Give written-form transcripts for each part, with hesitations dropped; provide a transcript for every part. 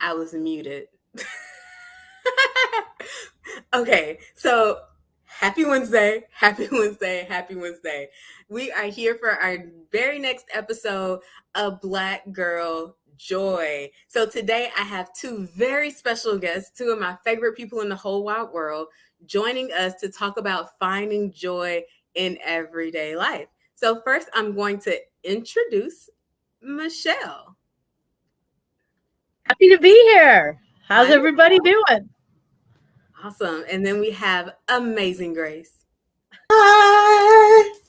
I was muted. Okay, so happy Wednesday, happy Wednesday, happy Wednesday. We are here for our very next episode of Black Girl Joy. So today I have two very special guests, two of my favorite people in the whole wide world, joining us to talk about finding joy in everyday life. So first, I'm going to introduce Michelle. Happy to be here. How's everybody doing? Awesome. And then we have amazing Grace. Hi.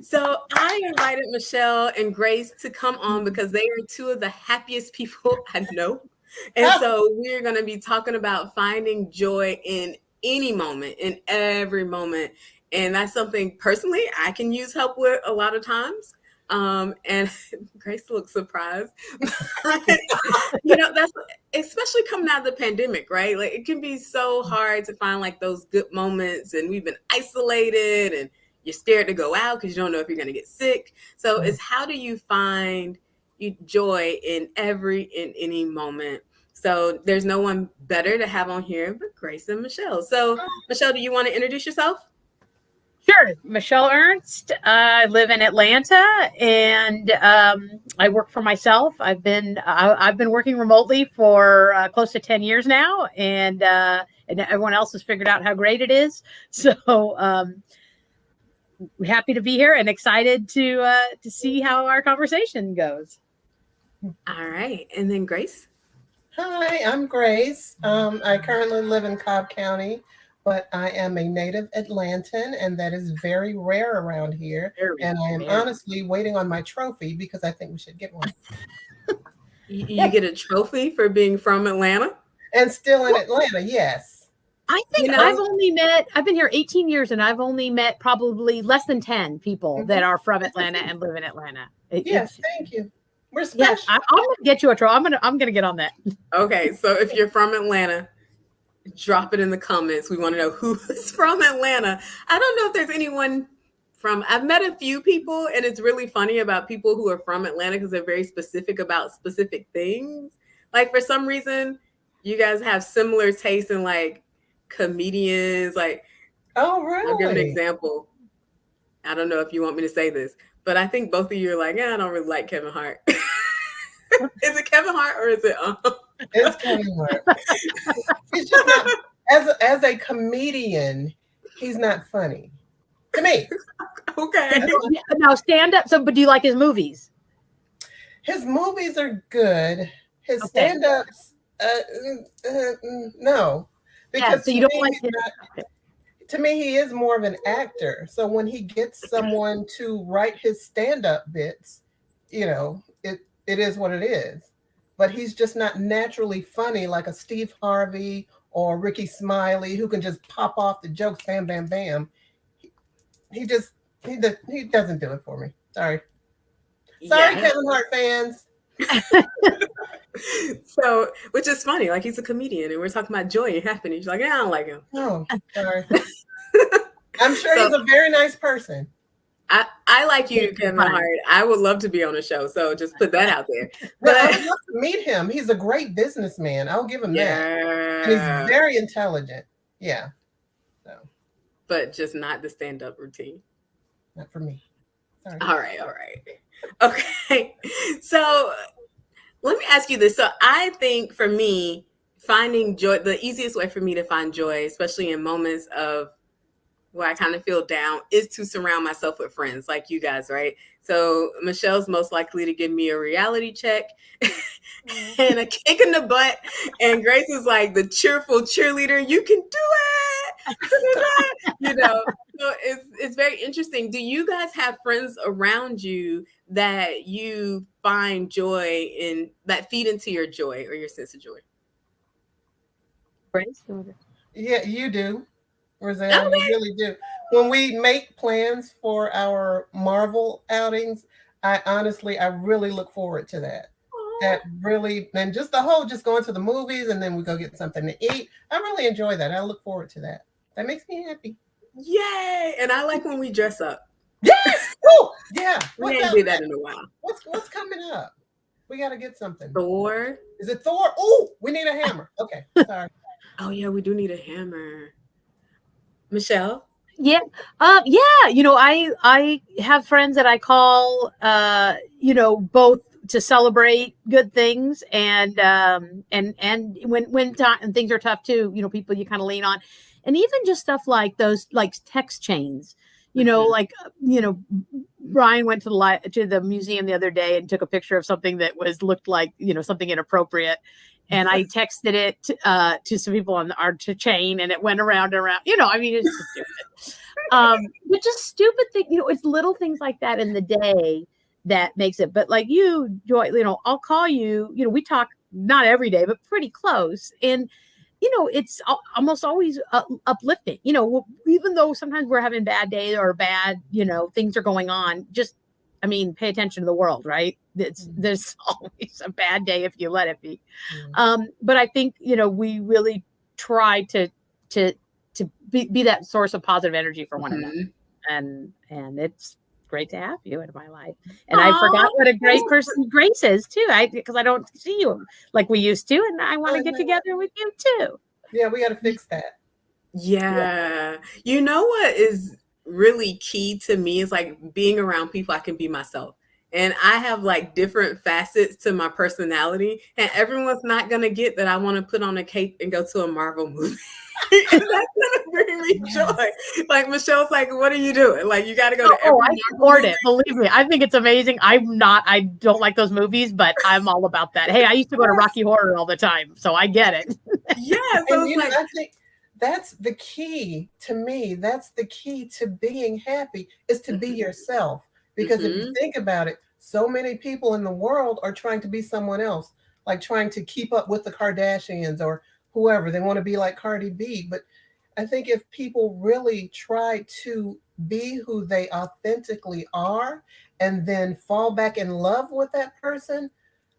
So I invited Michelle and Grace to come on because they are two of the happiest people I know. And so we're going to be talking about finding joy in any moment, in every moment. And that's something personally I can use help with a lot of times. And Grace looks surprised. That's especially coming out of the pandemic, right? Like it can be so hard to find like those good moments, and we've been isolated and you're scared to go out because you don't know if you're going to get sick. So it's how do you find joy in any moment? So there's no one better to have on here but Grace and Michelle. So Michelle, do you want to introduce yourself? Sure. Michelle Ernst. I live in Atlanta, and I work for myself. I've been working remotely for close to 10 years now, and everyone else has figured out how great it is. So happy to be here and excited to see how our conversation goes. All right, and then Grace. Hi, I'm Grace. I currently live in Cobb County, but I am a native Atlantan, and that is very rare around here. And I am honestly waiting on my trophy because I think we should get one. You get a trophy for being from Atlanta? And still in Atlanta, yes. I think I've been here 18 years, and I've only met probably less than 10 people that are from Atlanta and live in Atlanta. Yes, thank you. We're special. Yes, I'm going to get you a trophy. I'm going to get on that. Okay, so if you're from Atlanta, drop it in the comments. We want to know who's from Atlanta. I don't know if there's anyone I've met a few people, and it's really funny about people who are from Atlanta because they're very specific about specific things. Like for some reason, you guys have similar tastes in like comedians. Like, oh, really? I'll give an example. I don't know if you want me to say this, but I think both of you are like, I don't really like Kevin Hart. Is it Kevin Hart or is it? It's Kevin Hart. He's just not as a comedian. He's not funny to me. Okay. Now stand up. So, but do you like his movies? His movies are good. His stand-ups, no, because so you don't like his. To me, he is more of an actor. So when he gets someone to write his stand-up bits, it is what it is. But he's just not naturally funny like a Steve Harvey or Ricky Smiley who can just pop off the jokes, bam, bam, bam. He doesn't do it for me. Sorry, Kevin Hart fans. So, which is funny, like he's a comedian and we're talking about joy and happiness. He's like, I don't like him. Oh, sorry. I'm sure he's a very nice person. I like you, Kevin Hart. I would love to be on the show. So just put that out there. But I would love to meet him. He's a great businessman. I'll give him that. And he's very intelligent. Yeah. So. But just not the stand-up routine. Not for me. Sorry. All right. Okay. So let me ask you this. So I think for me, finding joy, the easiest way for me to find joy, especially in moments of where I kind of feel down, is to surround myself with friends like you guys, right? So Michelle's most likely to give me a reality check and a kick in the butt. And Grace is like the cheerful cheerleader. You can do it. So it's very interesting. Do you guys have friends around you that you find joy in, that feed into your joy or your sense of joy? Grace? Yeah, you do. Rosanna, we really do. When we make plans for our Marvel outings, I really look forward to that. That really, and just going to the movies and then we go get something to eat. I really enjoy that. I look forward to that. That makes me happy. Yay! And I like when we dress up. Yes! Oh, yeah. We ain't do that in a while. What's coming up? We got to get something. Thor. Is it Thor? Oh, we need a hammer. Okay, sorry. Oh yeah, we do need a hammer. Michelle. Yeah. Yeah. I have friends that I call, both to celebrate good things and when and things are tough too, people you kind of lean on, and even just stuff like those, like text chains, Mhm. like, Brian went to the museum the other day and took a picture of something that looked like, something inappropriate. And I texted it to some people on our chain, and it went around and around. I mean, it's just stupid. But just stupid thing, it's little things like that in the day that makes it. But like you, Joy, I'll call you. We talk not every day, but pretty close, and it's almost always uplifting. Even though sometimes we're having bad days or bad, things are going on. Just, I mean, pay attention to the world, right? There's always a bad day if you let it be. But I think we really try to be that source of positive energy for one another, and it's great to have you in my life. And I forgot what a great person Grace is too. Because I don't see you like we used to, and I want to get together with you too. Yeah, we got to fix that. Yeah. You know what is really key to me is like being around people I can be myself. And I have like different facets to my personality, and everyone's not gonna get that I want to put on a cape and go to a Marvel movie. And that's gonna bring me joy. Like Michelle's like, what are you doing? Like you gotta go to every I support it. Believe me, I think it's amazing. I don't like those movies, but I'm all about that. Hey, I used to go to Rocky Horror all the time, so I get it. Yeah. So it's like, I think that's the key to me. That's the key to being happy, is to be yourself. Because if you think about it, so many people in the world are trying to be someone else, like trying to keep up with the Kardashians or whoever. They want to be like Cardi B. But I think if people really try to be who they authentically are and then fall back in love with that person,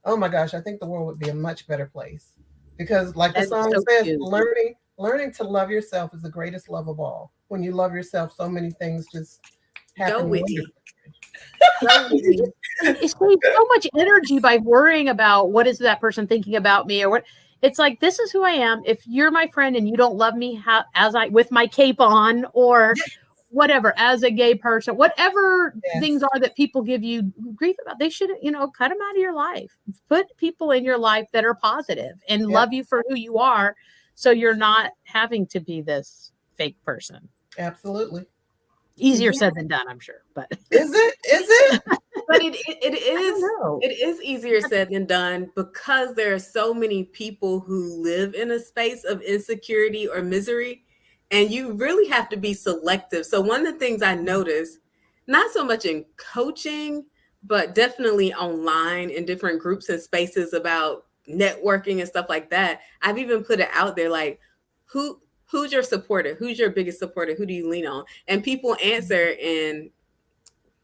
oh my gosh, I think the world would be a much better place. Because like the song says, learning to love yourself is the greatest love of all. When you love yourself, so many things just happen. go with you. It saves so much energy by worrying about what is that person thinking about me, or what. It's like, this is who I am. If you're my friend and you don't love me as I, with my cape on, or whatever, as a gay person, whatever things are that people give you grief about, they should, cut them out of your life. Put people in your life that are positive and love you for who you are, so you're not having to be this fake person. Absolutely. Easier said than done, I'm sure. But is it? But it is easier said than done, because there are so many people who live in a space of insecurity or misery, and you really have to be selective. So one of the things I noticed, not so much in coaching, but definitely online in different groups and spaces about networking and stuff like that, I've even put it out there like, who's your supporter? Who's your biggest supporter? Who do you lean on? And people answer in,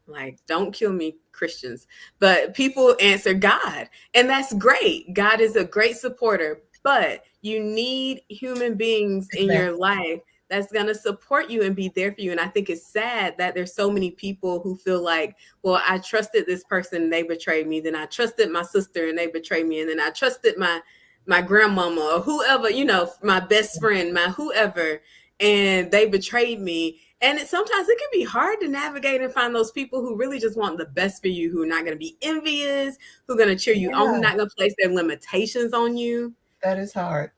like, don't kill me, Christians, but people answer God. And that's great. God is a great supporter, but you need human beings in your life that's going to support you and be there for you. And I think it's sad that there's so many people who feel like, well, I trusted this person and they betrayed me. Then I trusted my sister and they betrayed me. And then I trusted my grandmama or whoever, my best friend, my whoever, and they betrayed me. And sometimes it can be hard to navigate and find those people who really just want the best for you, who are not going to be envious, who are going to cheer you on, who are not going to place their limitations on you. That is hard.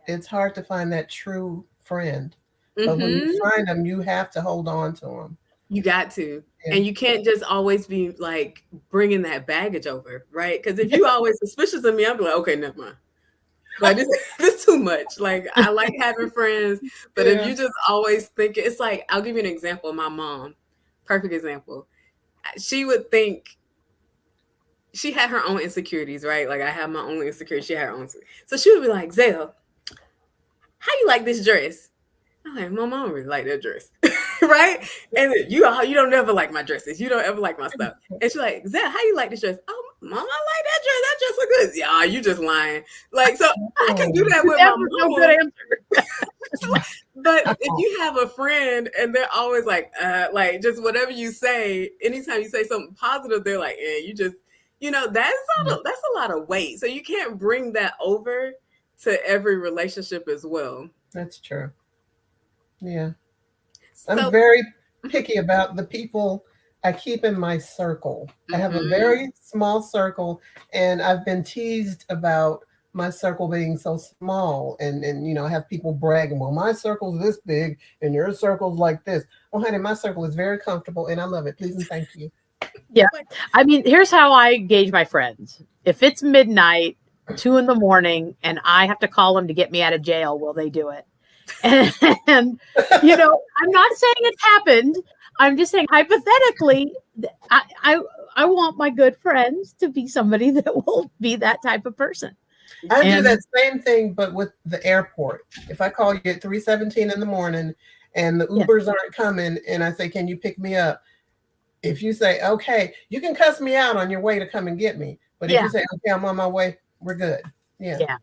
It's hard to find that true friend. But when you find them, you have to hold on to them. You got to. Yeah. And you can't just always be like bringing that baggage over, right? Because if you always suspicious of me, I'll be like, okay, never mind. Like, this is too much. Like, I like having friends, but if you just always think, it's like, I'll give you an example. My mom, perfect example. She would think, she had her own insecurities, right? Like, I have my own insecurities. She had her own. So she would be like, Zell, how you like this dress? I'm like, Mom, I don't really like that dress. Right? And you don't ever like my dresses. You don't ever like my stuff. And she's like, Zell, how you like this dress? Oh, Mom, I like that dress. That dress look good. Yeah, you just lying. Like, so I can do that with my mom. No good answer. But if you have a friend and they're always like just whatever you say, anytime you say something positive, they're like, you that's a lot of weight. So you can't bring that over to every relationship as well. That's true. Yeah. I'm So, very picky about the people I keep in my circle. I have a mhm. very small circle, and I've been teased about my circle being so small, and I have people bragging, well, my circle's this big and your circle's like this. Well, honey, my circle is very comfortable and I love it. Please and thank you. Yeah. Like, I mean, here's how I gauge my friends. If it's midnight, 2 in the morning, and I have to call them to get me out of jail, will they do it? And, I'm not saying it's happened. I'm just saying hypothetically, I, I, I want my good friends to be somebody that will be that type of person. I do that And same thing, but with the airport. If I call you at 3:17 in the morning and the yeah, Ubers aren't coming, and I say, "Can you pick me up?" If you say, "Okay," you can cuss me out on your way to come and get me. But if you yeah, say, "Okay, I'm on my way," we're good. Yeah. yeah,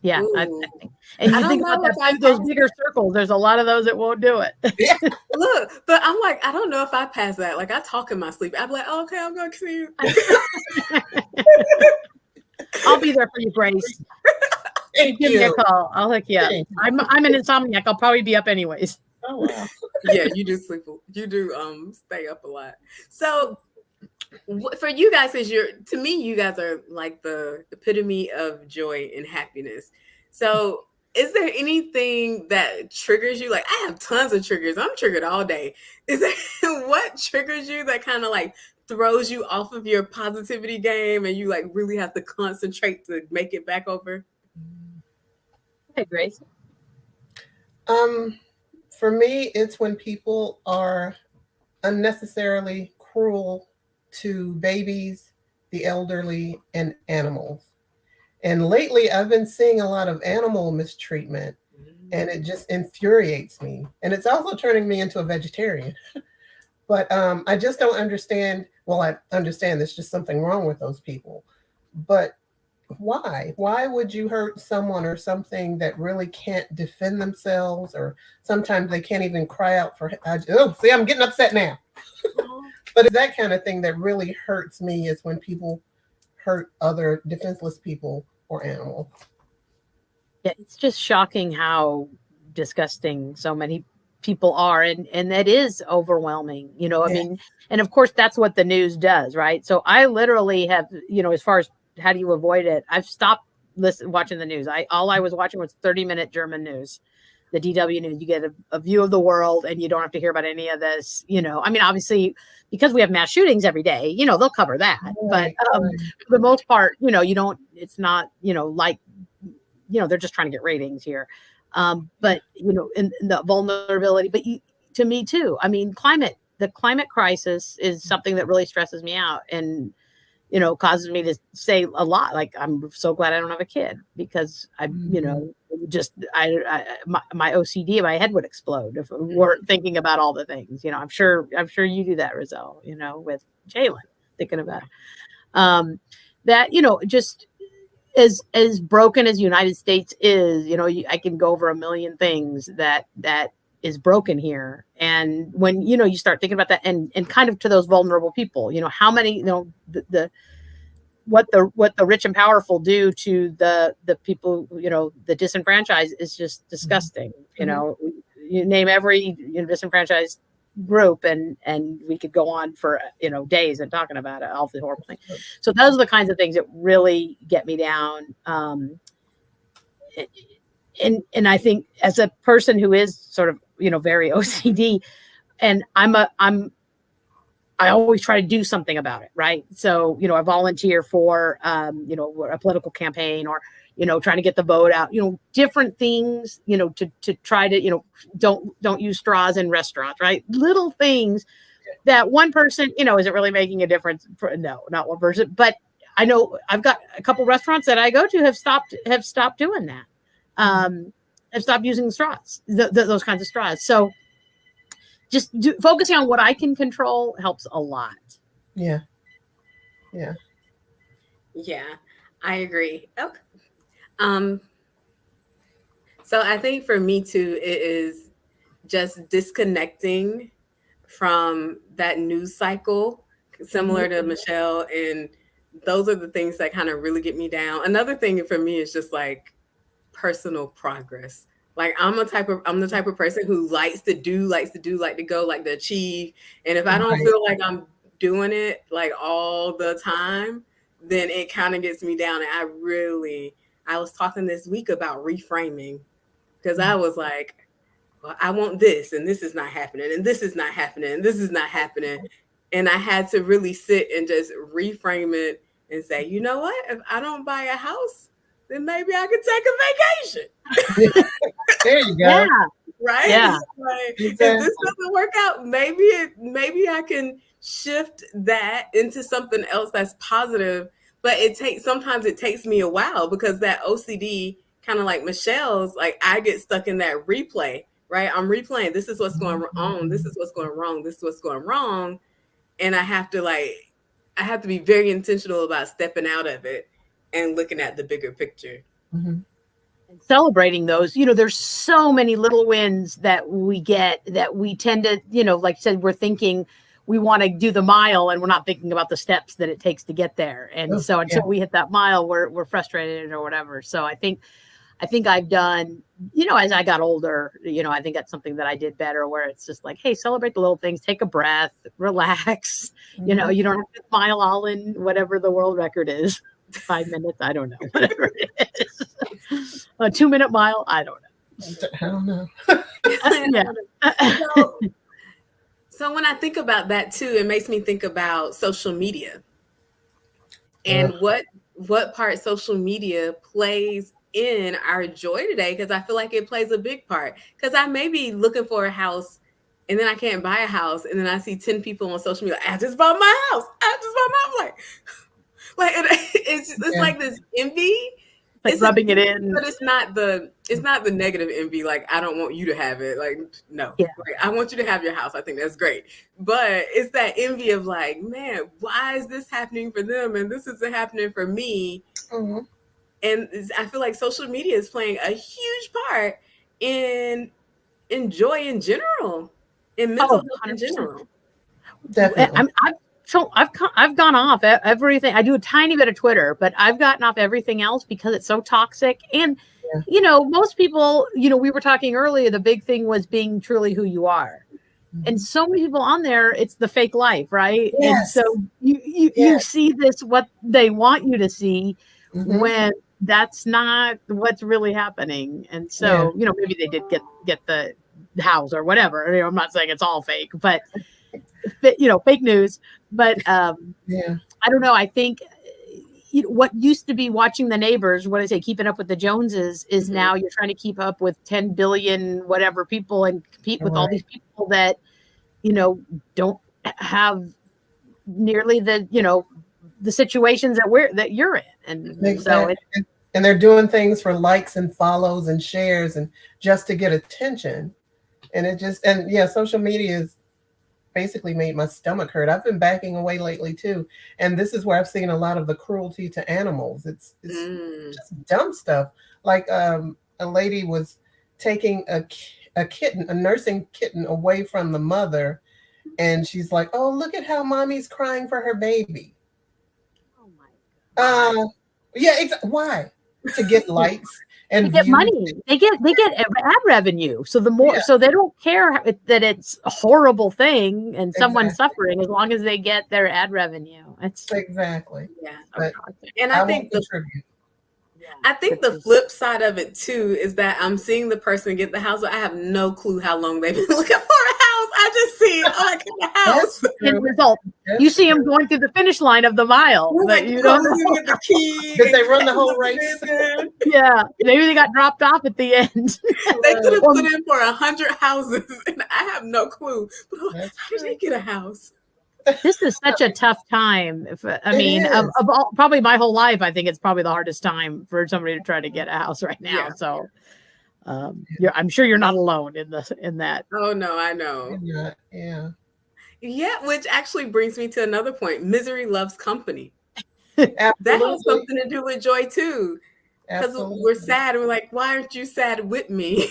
yeah. I ooh, think, and I you don't think about know if that I those pass. bigger circles. There's a lot of those that won't do it. Yeah. Look, but I'm like, I don't know if I pass that. Like, I talk in my sleep. I'm like, oh, okay, I'm going to see you. I'll be there for you, Grace. You Thank give me a you. call. I'll hook you up. Thank you. I'm an insomniac. I'll probably be up anyways. Oh wow. Yeah, you do sleep. You do stay up a lot. So for you guys, because to me, you guys are like the epitome of joy and happiness. So is there anything that triggers you? Like, I have tons of triggers. I'm triggered all day. Is there what triggers you that kind of like throws you off of your positivity game and you like really have to concentrate to make it back over? Hey, Grace. Um, for me, it's when people are unnecessarily cruel to babies, the elderly, and animals. And lately, I've been seeing a lot of animal mistreatment, and it just infuriates me. And it's also turning me into a vegetarian. But I just don't understand. Well, I understand there's just something wrong with those people. But why? Why would you hurt someone or something that really can't defend themselves, or sometimes they can't even cry out for? Oh, see, I'm getting upset now. Oh, But it's that kind of thing that really hurts me is when people hurt other defenseless people or animals. Yeah, it's just shocking how disgusting so many people are, and that is overwhelming. I Yeah. mean, and of course that's what the news does, right? So I literally have, as far as how do you avoid it, I've stopped watching the news. I was watching was 30-minute German news, the DW news. You get a view of the world, and you don't have to hear about any of this. I mean, obviously, because we have mass shootings every day, they'll cover that. But Right. Right. for the most part, you don't. It's not, like, they're just trying to get ratings here. But in the vulnerability, but to me too. I mean, the climate crisis is something that really stresses me out, and causes me to say a lot. Like, I'm so glad I don't have a kid, because Mhm. just my OCD in my head would explode if we weren't thinking about all the things. I'm sure you do that, Rizal. With Jalen, thinking about that. Just as broken as United States is, I can go over a million things that is broken here. And when you start thinking about that, and kind of to those vulnerable people, how many, the what the rich and powerful do to the people, the disenfranchised, is just disgusting. Mhm. You name every disenfranchised group, and we could go on for days and talking about it, all the horrible things. So those are the kinds of things that really get me down. And I think, as a person who is sort of very OCD, and I always try to do something about it, right? So, I volunteer for, a political campaign, or, trying to get the vote out, different things, to try to, don't use straws in restaurants, right? Little things that one person, isn't really making a difference. No, not one person, but I know I've got a couple restaurants that I go to have stopped doing that. Have stopped using straws, those kinds of straws. So just focusing on what I can control helps a lot. Yeah. Yeah. yeah, I agree. Okay. Um, so I think for me too, it is just disconnecting from that news cycle, Mhm. similar to Michelle, and those are the things that kind of really get me down. Another thing for me is just like personal progress. Like I'm the type of person who like to go, like to achieve. And if I don't Right. feel like I'm doing it like all the time, then it kind of gets me down. And I was talking this week about reframing because I was like, well, I want this, and this is not happening, and this is not happening, and this is not happening. And I had to really sit and just reframe it and say, you know what? If I don't buy a house, then maybe I could take a vacation. There you Yeah. go. Right? Yeah. Like, if Exactly. this doesn't work out, maybe I can shift that into something else that's positive. But sometimes it takes me a while because that OCD, kind of like Michelle's, like I get stuck in that replay, right? I'm replaying, this is what's going on, this is what's going wrong, this is what's going wrong. And I have to be very intentional about stepping out of it and looking at the bigger picture. Mhm. And celebrating those, you know, there's so many little wins that we get that we tend to, you know, like you said, we're thinking we want to do the mile and we're not thinking about the steps that it takes to get there. And Oh, so yeah. until we hit that mile, we're frustrated or whatever. So I think I've done, you know, as I got older, you know, I think that's something that I did better where it's just like, hey, celebrate the little things, take a breath, relax. You know, Mhm. you don't have to smile all in whatever the world record is. 5 minutes, I don't know, whatever it is. A 2 minute mile, I don't know. I don't know. Yeah. So, so when I think about that too, it makes me think about social media and Ugh. what part social media plays in our joy today, because I feel like it plays a big part. Because I may be looking for a house and then I can't buy a house, and then I see 10 people on social media, I just bought my house, I just bought my, like it's Yeah. like this envy. Like It's a, rubbing it in. but it's not the negative envy. Like, I don't want you to have it. Like, no, Yeah. like, I want you to have your house. I think that's great. But it's that envy of like, man, why is this happening for them and this isn't happening for me? Mhm. And I feel like social media is playing a huge part in joy in general, in mental Oh, health in 100%. general. Definitely. I've gone off everything. I do a tiny bit of Twitter, but I've gotten off everything else because it's so toxic. And Yeah. you know, most people, you know, we were talking earlier. The big thing was being truly who you are, and Mhm. so many people on there, it's the fake life, right? And Yes. so you Yes. see this what they want you to see Mhm. when that's not what's really happening. And Yeah. so, you know, maybe they did get the house or whatever. You know, I'm not saying it's all fake, but you know, fake news. But Yeah. I don't know. I think you know, what used to be watching the neighbors, what I say, keeping up with the Joneses, is Mhm. now you're trying to keep up with 10 billion whatever people and compete with all Right. these people that you know don't have nearly the you know the situations that you're in, and so Exactly. And they're doing things for likes and follows and shares and just to get attention. And it just and yeah, social media has basically made my stomach hurt. I've been backing away lately too. And this is where I've seen a lot of the cruelty to animals. It's Mm. just dumb stuff. Like a lady was taking a kitten, a nursing kitten away from the mother, and she's like, "Oh, look at how mommy's crying for her baby." oh my Uh, god, yeah, why? To get likes they and get views. money, they get ad revenue, so the more Yeah, so they don't care that it's a horrible thing and someone's exactly. suffering as long as they get their ad revenue. It's Exactly. Yeah. so But toxic. And I won't contribute. I Yeah, think the flip side of it too is that I'm seeing the person get the house, but I have no clue how long they've been looking for a house. I just see, oh, I got a That's house. end true. result. You That's see them true. going through the finish line of the mile, We're but like you don't closing know. with the key Did and they run the cutting whole up race? the Yeah, maybe they got dropped off at the end. They could have Or put in for 100 houses, and I have no clue. But That's how did they true. get a house? this is such a tough time. I It mean, is. of all, probably my whole life, I think it's probably the hardest time for somebody to try to get a house right now. Yeah. So, I'm sure you're not alone in that. Oh no, I know. Yeah. Yeah. Yeah, which actually brings me to another point. Misery loves company. That has Absolutely. something to do with joy too. Because we're Absolutely. sad. And we're like, why aren't you sad with me?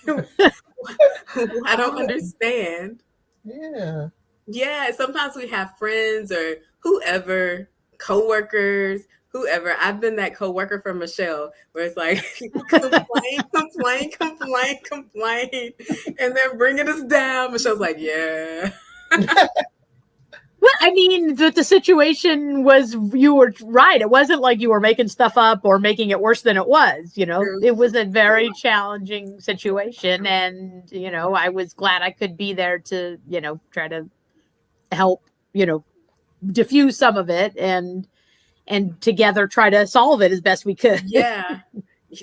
I don't understand. Yeah. Yeah, sometimes we have friends or whoever coworkers, whoever. I've been that coworker for Michelle where it's like complain, and then bringing us down. Michelle's like, yeah. Well, I mean, the situation was, you were right. It wasn't like you were making stuff up or making it worse than it was. It was a very challenging situation. And, I was glad I could be there to, try to help, diffuse some of it and together try to solve it as best we could. Yeah.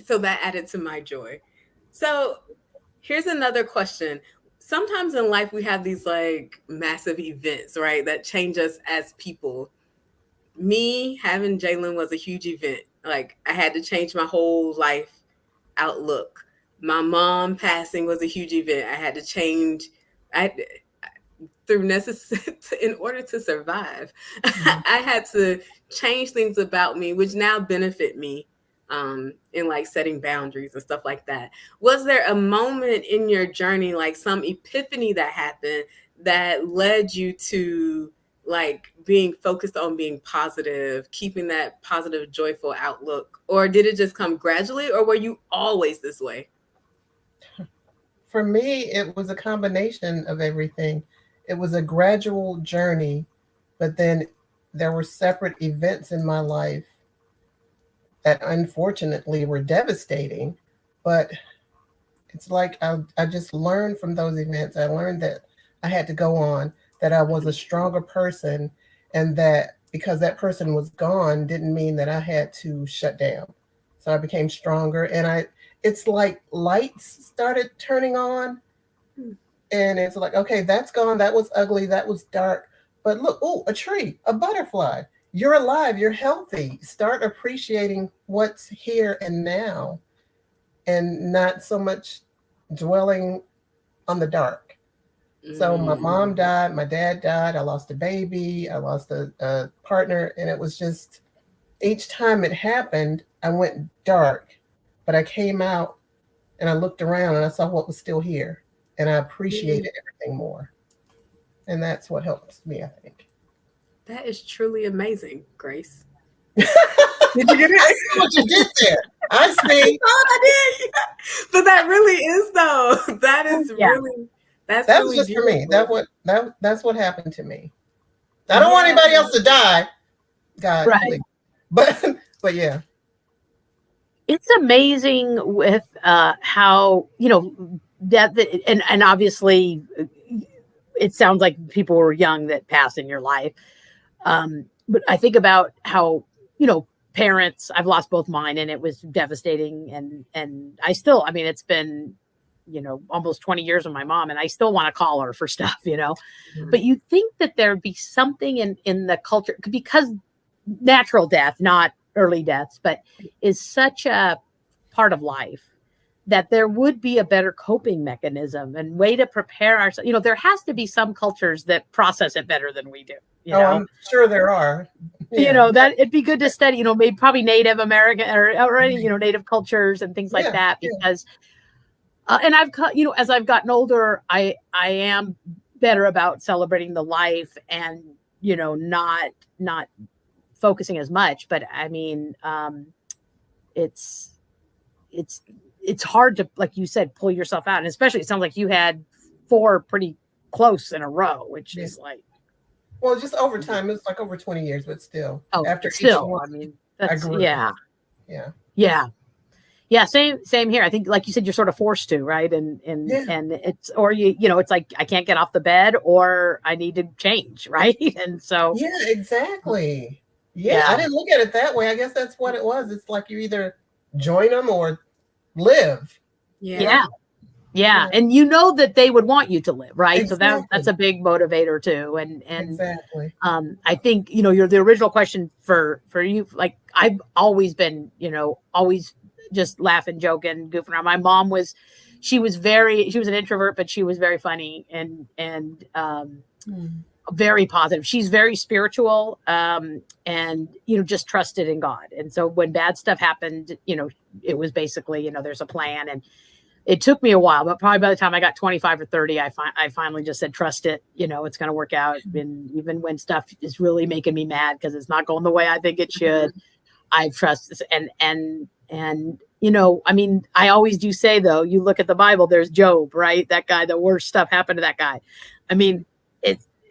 So that added to my joy. So here's another question. Sometimes in life we have these like massive events, right, that change us as people. Me having Jalen was a huge event. Like I had to change my whole life outlook. My mom passing was a huge event. I had to change. I through necessary in order to survive. I had to change things about me, which now benefit me in like setting boundaries and stuff like that. Was there a moment in your journey, like some epiphany that happened that led you to like being focused on being positive, keeping that positive, joyful outlook? Or did it just come gradually, or were you always this way? For me, it was a combination of everything. It was a gradual journey, but then there were separate events in my life that unfortunately were devastating. But it's like I just learned from those events. I learned that I had to go on, that I was a stronger person, and that because that person was gone didn't mean that I had to shut down. So I became stronger, and it's like lights started turning on, and it's like, okay, that's gone. That was ugly. That was dark. But look, oh, a tree, a butterfly. You're alive. You're healthy. Start appreciating what's here and now, and not so much dwelling on the dark. So my mom died, my dad died, I lost a baby, I lost a partner, and it was just each time it happened, I went dark, but I came out and I looked around and I saw what was still here, and I appreciated everything more. And that's what helps me, I think. That is truly amazing, Grace. Did you get it? I see what you did there. I see. I did. But that really is though. That is really that really was just beautiful. for me. That's what happened to me. I don't want anybody else to die. God, right. please. But yeah. It's amazing with how, that and obviously it sounds like people were young that passed in your life. But I think about how, parents, I've lost both mine, and it was devastating. And I still, it's been, almost 20 years with my mom, and I still want to call her for stuff, but you think that there'd be something in the culture, because natural death, not early deaths, but is such a part of life, that there would be a better coping mechanism and way to prepare ourselves. There has to be some cultures that process it better than we do. I'm sure there are. Yeah. That it'd be good to study, maybe probably Native American or any, Native cultures and things like that, because, and I've, as I've gotten older, I am better about celebrating the life and, not focusing as much, but it's hard to, like you said, pull yourself out. And especially, it sounds like you had 4 pretty close in a row, which is like, well, just over time, it's like over 20 years, but still, after each one, that's, yeah. Same here. I think, like you said, you're sort of forced to, right? And it's, or it's like, I can't get off the bed, or I need to change. Right. And so, yeah, exactly. Yeah. I didn't look at it that way. I guess that's what it was. It's like you either join them or live. Yeah. And that they would want you to live, right? Exactly. So that's a big motivator too. And exactly. I think, you're the original question for you. Like, I've always been, always just laughing, joking, goofing around. My mom she was an introvert, but she was very funny and very positive. She's very spiritual, and, just trusted in God. And so when bad stuff happened, it was basically, there's a plan. And it took me a while, but probably by the time I got 25 or 30, I finally just said, trust it, it's going to work out. And even when stuff is really making me mad because it's not going the way I think it should, I trust this. And I mean, I always do say, though, you look at the Bible, there's Job, right? That guy, the worst stuff happened to that guy. I mean,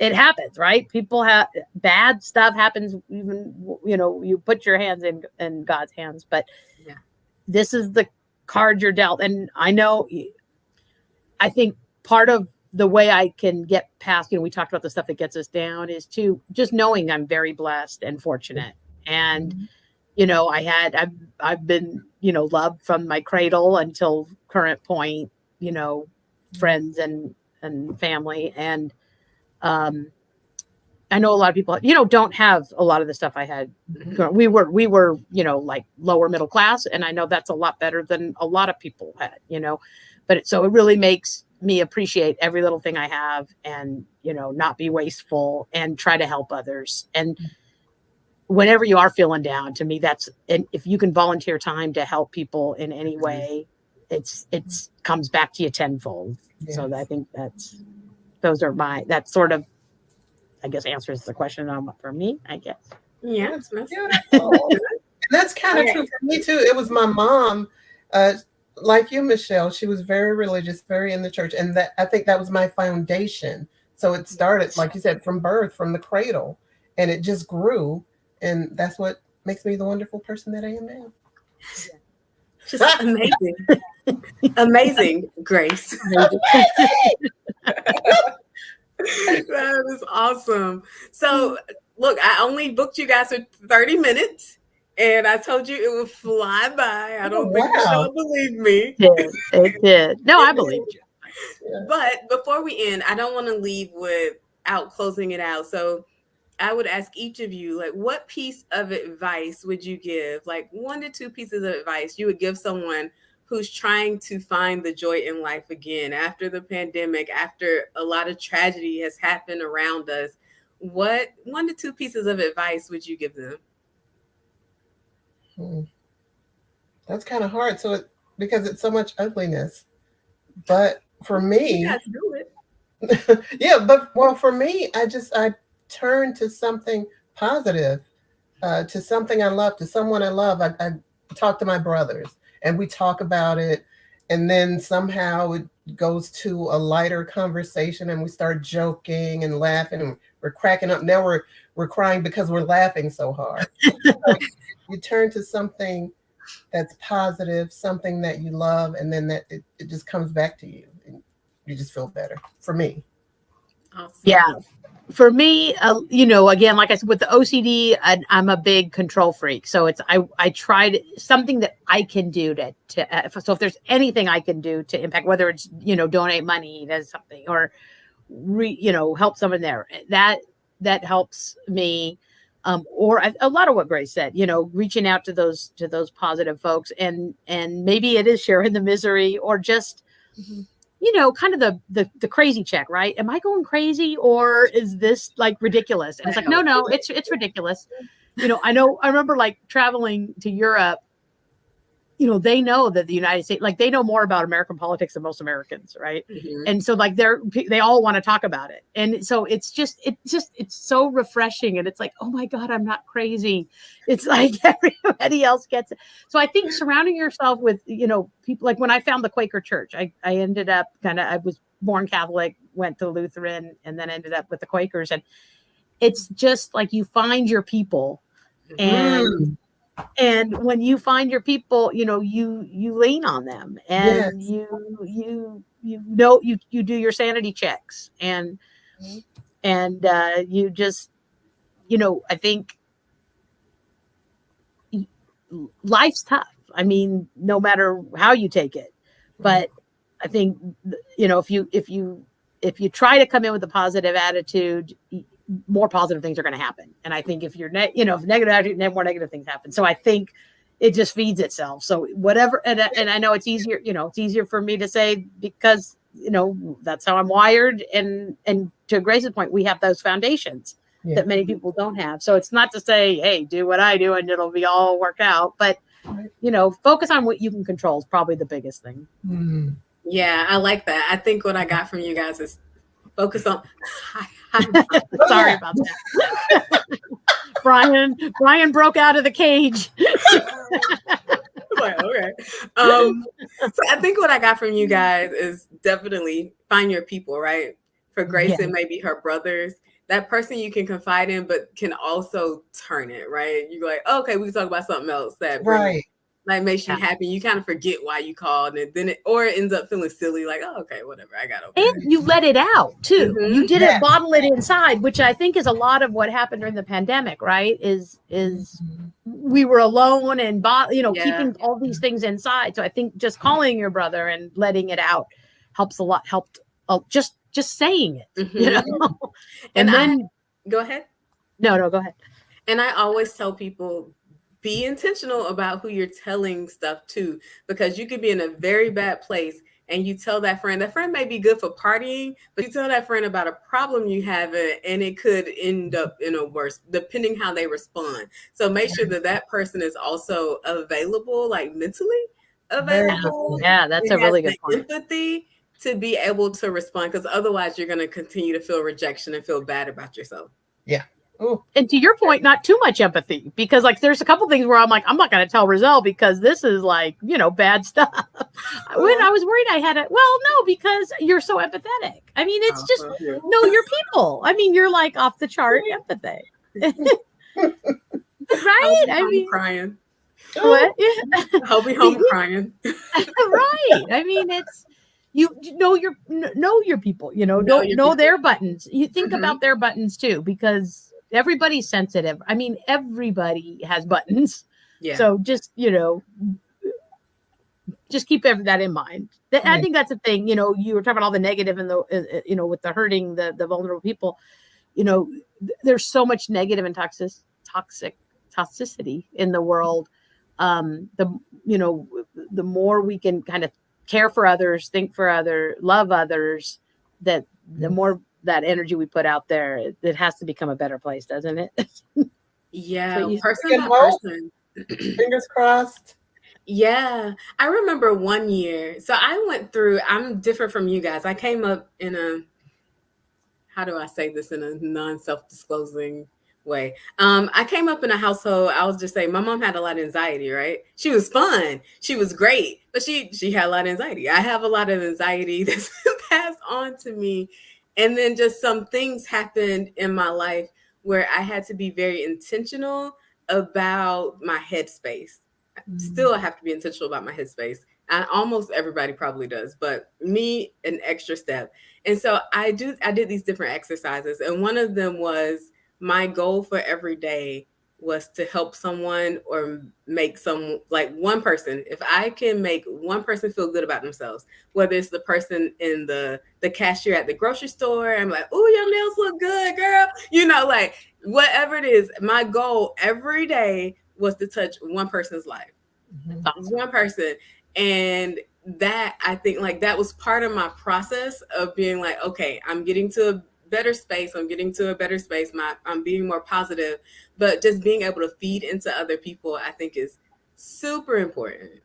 it happens, right? People have bad stuff happens. Even, you put your hands in God's hands, but this is the card you're dealt. And I think part of the way I can get past, we talked about the stuff that gets us down, is to just knowing I'm very blessed and fortunate. And, I've been, loved from my cradle until current point, friends and family. And, I know a lot of people, don't have a lot of the stuff I had. We were, like lower middle class. And I know that's a lot better than a lot of people had, but so it really makes me appreciate every little thing I have and, not be wasteful and try to help others. And whenever you are feeling down, to me, and if you can volunteer time to help people in any way, it's comes back to you tenfold. Yes. So I think that's sort of, I guess, answers the question for me, I guess. Yeah, that's beautiful. And that's kind of true for me too. It was my mom, like you, Michelle. She was very religious, very in the church, and I think that was my foundation. So it started, like you said, from birth, from the cradle, and it just grew, and that's what makes me the wonderful person that I am now. Just amazing, amazing, Grace. That is awesome. So, look, I only booked you guys for 30 minutes, and I told you it would fly by. I don't think Michelle believed me. It did. No, I believed you. But before we end, I don't want to leave without closing it out. So I would ask each of you, like, what piece of advice would you give? Like 1 to 2 pieces of advice you would give someone who's trying to find the joy in life again after the pandemic, after a lot of tragedy has happened around us. What 1 to 2 pieces of advice would you give them? That's kind of hard. Because it's so much ugliness. But for me, you guys do it. Yeah, for me, I turn to something positive, to something I love, to someone I love. I talk to my brothers, and we talk about it, and then somehow it goes to a lighter conversation, and we start joking and laughing, and we're cracking up. Now we're crying because we're laughing so hard. So you turn to something that's positive, something that you love, and then that it just comes back to you, and you just feel better. For me. Awesome. Yeah. For me, again, like I said, with the OCD, I'm a big control freak. So I tried something that I can do so if there's anything I can do to impact, whether it's, donate money to something or, help someone there, that helps me. Or a lot of what Grace said, reaching out to those positive folks, and maybe it is sharing the misery, or just, kind of the crazy check, right? Am I going crazy, or is this like ridiculous? And it's like, no, it's ridiculous. I remember like traveling to Europe, they know that the United States, like they know more about American politics than most Americans, right? Mm-hmm. And so like they all want to talk about it. And so it's so refreshing. And it's like, oh my God, I'm not crazy. It's like everybody else gets it. So I think surrounding yourself with, people, like when I found the Quaker Church, I ended up I was born Catholic, went to Lutheran, and then ended up with the Quakers. And it's just like you find your people, and when you find your people, you lean on them, and you do your sanity checks, and you just, I think life's tough. I mean, no matter how you take it, but I think, if you try to come in with a positive attitude, more positive things are going to happen. And I think if you're if negative, more negative things happen. So I think it just feeds itself. So whatever, and I know it's easier, it's easier for me to say because, that's how I'm wired. And to Grace's point, we have those foundations that many people don't have. So it's not to say, hey, do what I do and it'll be all work out. But focus on what you can control is probably the biggest thing. Mm. Yeah, I like that. I think what I got from you guys is focus on. Oh, Sorry yeah. about that. Brian broke out of the cage. Like, okay. So I think what I got from you guys is definitely find your people, right? For Grace, Yeah. it may be her brothers. That person you can confide in, but can also turn it, right? You're like, oh, okay, we can talk about something else that brings, Right. like, makes you Yeah. happy. You kind of forget why you called, and then it ends up feeling silly, like, oh, okay, whatever, I got over it. And you let it out too. Mhm. You didn't Yeah. bottle it inside, which I think is a lot of what happened during the pandemic, right? Is Mhm. we were alone and Yeah. keeping all these things inside. So I think just calling your brother and letting it out helps a lot. Helped just saying it, Mhm. and then Go ahead. no, go ahead. And I always tell people, be intentional about who you're telling stuff to, because you could be in a very bad place and you tell that friend may be good for partying, but you tell that friend about a problem you have and it could end up in a worse, depending how they respond. So make sure that that person is also available, like mentally Very good available. point. Yeah, that's a It has really the good point. empathy to be able to respond, because otherwise you're going to continue to feel rejection and feel bad about yourself. Yeah. Oh, And to your point, not too much empathy, because like there's a couple things where I'm like, I'm not going to tell Rizal because this is like, bad stuff. When I was worried I had it, well, no, because you're so empathetic. I mean, it's just know your people. I mean, you're like off the chart empathic. Right? I mean, Crying. what? I'll be home crying. Right. I mean, it's you know your people. Don't your know people. their buttons. You think Mhm. about their buttons too, because everybody's sensitive. I mean, everybody has buttons. Yeah. So just just keep that in mind. I think that's the thing. You were talking about all the negative and the with the hurting the vulnerable people. There's so much negative and toxicity in the world. The more we can kind of care for others, think for others, love others, that the more that energy we put out there, it has to become a better place, doesn't it? Yeah, you- person by hope. person. Fingers crossed. Yeah, I remember one year. So I went through, I'm different from you guys. I came up in how do I say this in a non-self-disclosing way? I came up in a household, I was just saying, my mom had a lot of anxiety, right? She was fun, she was great, but she had a lot of anxiety. I have a lot of anxiety that's been passed on to me. And then just some things happened in my life where I had to be very intentional about my headspace. Still, I have to be intentional about my headspace. And almost everybody probably does, but me, an extra step. And so I did these different exercises. And one of them was, my goal for every day was to help someone or make like one person. If I can make one person feel good about themselves, whether it's the person in the cashier at the grocery store, I'm like, oh, your nails look good, girl. Like whatever it is, my goal every day was to touch one person's life. Awesome. One person. And that, I think, like, that was part of my process of being like, okay, I'm getting to a better space. I'm being more positive, but just being able to feed into other people, I think, is super important.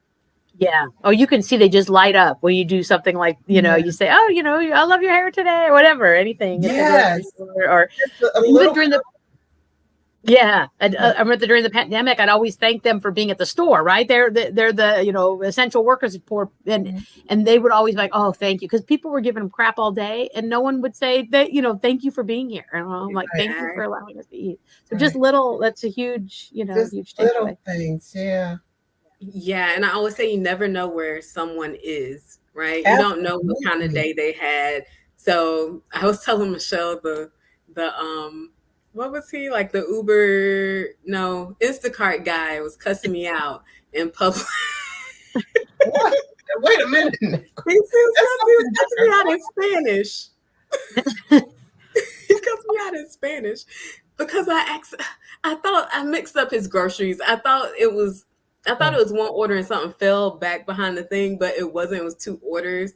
Yeah. Oh, you can see they just light up when you do something like, you say, oh, I love your hair today or whatever, anything. Yes. Or A even little during I remember during the pandemic, I'd always thank them for being at the store, right? They're the essential workers, and they would always be like, oh, thank you. Because people were giving them crap all day and no one would say that, thank you for being here. And I'm like, thank you for allowing us to eat. So just that's a huge, just huge little takeaway. things. Yeah. Yeah. And I always say, you never know where someone is, right? You don't know what kind of day they had. So I was telling Michelle the what was he, like, the Instacart guy was cussing me out in public. What? Wait a minute. He was cussing me out in Spanish. He cussed me out in Spanish because I thought I mixed up his groceries. I thought it was one order and something fell back behind the thing, but it wasn't. It was two orders.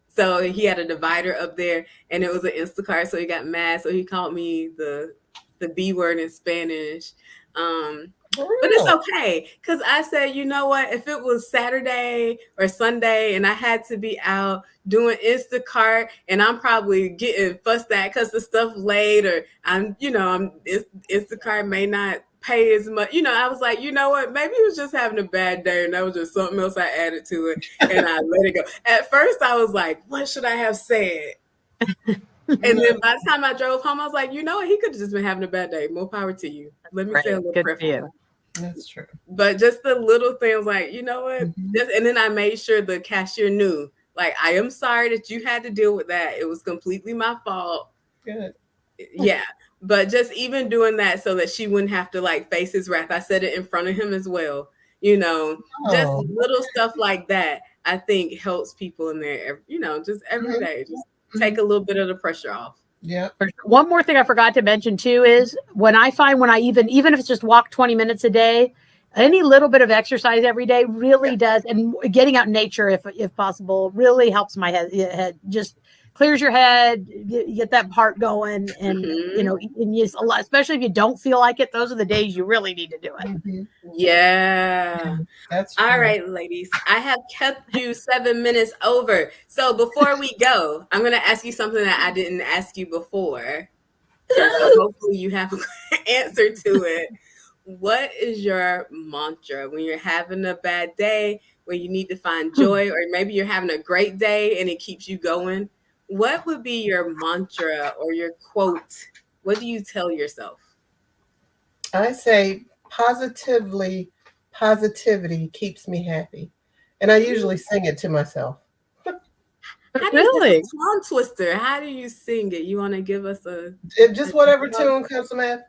So he had a divider up there, and it was an Instacart. So he got mad. So he called me the B word in Spanish. For But it's real. okay because I said, you know what? If it was Saturday or Sunday and I had to be out doing Instacart and I'm probably getting fussed at because the stuff late or Instacart may not pay as much. I was like, you know what? Maybe he was just having a bad day and that was just something else I added to it and I let it go. At first, I was like, what should I have said? And then by the time I drove home, I was like, you know what? He could have just been having a bad day. More power to you. Let me say a little Good prayer for you. That's true. but just the little things like, you know what? Mhm. And then I made sure the cashier knew, like, I am sorry that you had to deal with that. It was completely my fault. Good. Yeah. But just even doing that so that she wouldn't have to like face his wrath. I said it in front of him as well. Just Oh. little stuff like that, I think helps people in there, just every Mhm. day. Just take a little bit of the pressure off. Yeah. One more thing I forgot to mention too is when I even if it's just walk 20 minutes a day, any little bit of exercise every day really does, and getting out in nature if possible really helps my head. Just clears your head, get that heart going, and and use a lot, especially if you don't feel like it. Those are the days you really need to do it. Mhm. Yeah. That's true. All right, ladies. I have kept you 7 minutes over. So before we go, I'm going to ask you something that I didn't ask you before. So hopefully you have an answer to it. What is your mantra when you're having a bad day, when you need to find joy, or maybe you're having a great day and it keeps you going? What would be your mantra or your quote? What do you tell yourself? I say positivity keeps me happy. And I usually sing it to myself. How do you, it's Really? a tongue twister. How do you sing it? You want to give us Just whatever tune comes to my head.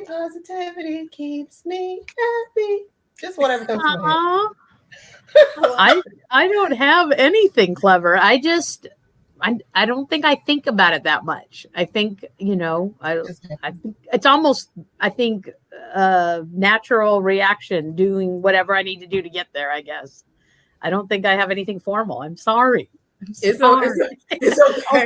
Positivity keeps me happy. Just whatever comes to my head. I don't have anything clever. I don't think I think about it that much. I think, I think it's almost, natural reaction, doing whatever I need to do to get there, I guess. I don't think I have anything formal. I'm sorry. it's I'll okay.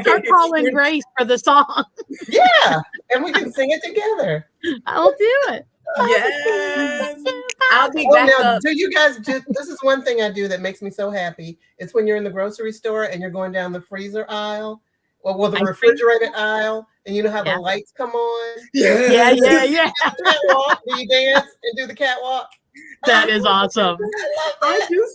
start calling Grace for the song. Yeah. And we can sing it together. I'll do it. Yes. I'll be Oh, back now, up. do you guys do this? Is one thing I do that makes me so happy. It's when you're in the grocery store and you're going down the freezer aisle or the refrigerated aisle, and you know how the lights come on. Yeah. Catwalk. Do you dance and do the catwalk? That is awesome. I love that.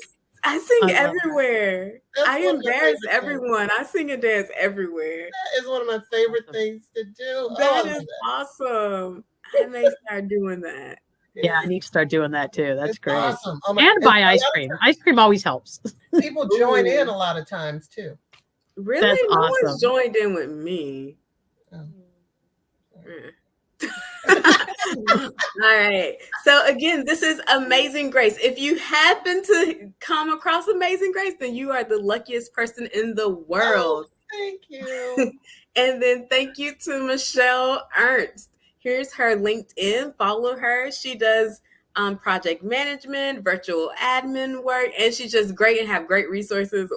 I sing everywhere. That's I one of my embarrass favorite everyone. I sing and dance everywhere. That is one of my favorite things to do. That is awesome. I may start doing that. Yeah, I need to start doing that too. That's great. Awesome. And buy ice cream. Ice cream always helps. People join in a lot of times too. Really? That's no awesome. one's joined in with me. Oh. All right. So again, this is Amazing Grace. If you happen to come across Amazing Grace, then you are the luckiest person in the world. Oh, thank you. And then thank you to Michelle Ernst. Here's her LinkedIn. Follow her. She does project management, virtual admin work, and she's just great and have great resources,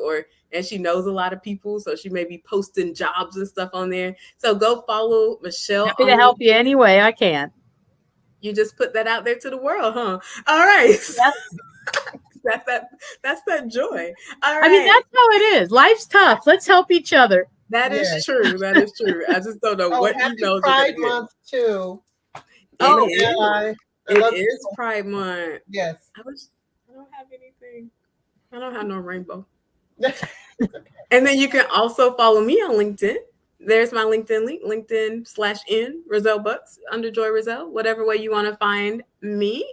and she knows a lot of people, so she may be posting jobs and stuff on there. So go follow Michelle. Happy to help you any way I can. You just put that out there to the world, huh? All right. Yep. That's that joy. All right. I mean, that's how it is. Life's tough. Let's help each other. That is true. That is true. I just don't know what happy emails Pride Month too. It is Pride Month. Yes. I don't have anything. I don't have no rainbow. And then you can also follow me on LinkedIn. There's my LinkedIn link, LinkedIn/in Roselle Bucks, under Joy Roselle, whatever way you want to find me.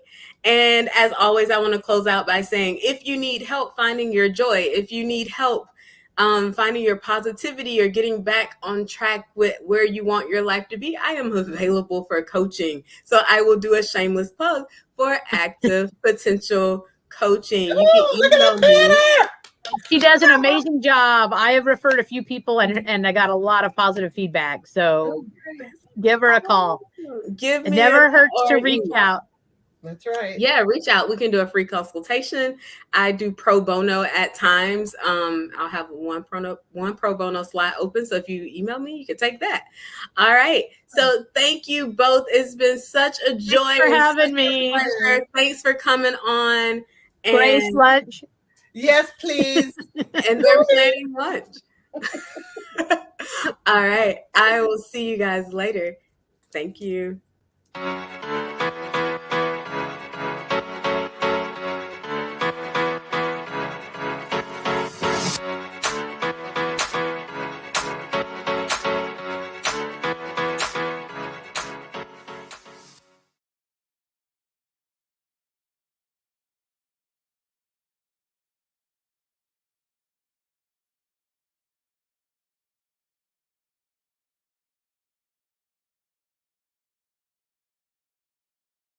And as always, I want to close out by saying, if you need help finding your joy, if you need help finding your positivity or getting back on track with where you want your life to be, I am available for coaching. So I will do a shameless plug for Active Potential Coaching. You can email me. She does an amazing job. I have referred a few people and I got a lot of positive feedback. So give her a call. It never hurts to reach out. That's right. Yeah, reach out. We can do a free consultation. I do pro bono at times. I'll have one pro bono slot open. So if you email me, you can take that. All right. So thank you both. It's been such a joy. Thanks for having me. Pleasure. Thanks for coming on. Grace And lunch. Yes, please. and they're planning lunch. All right. I will see you guys later. Thank you.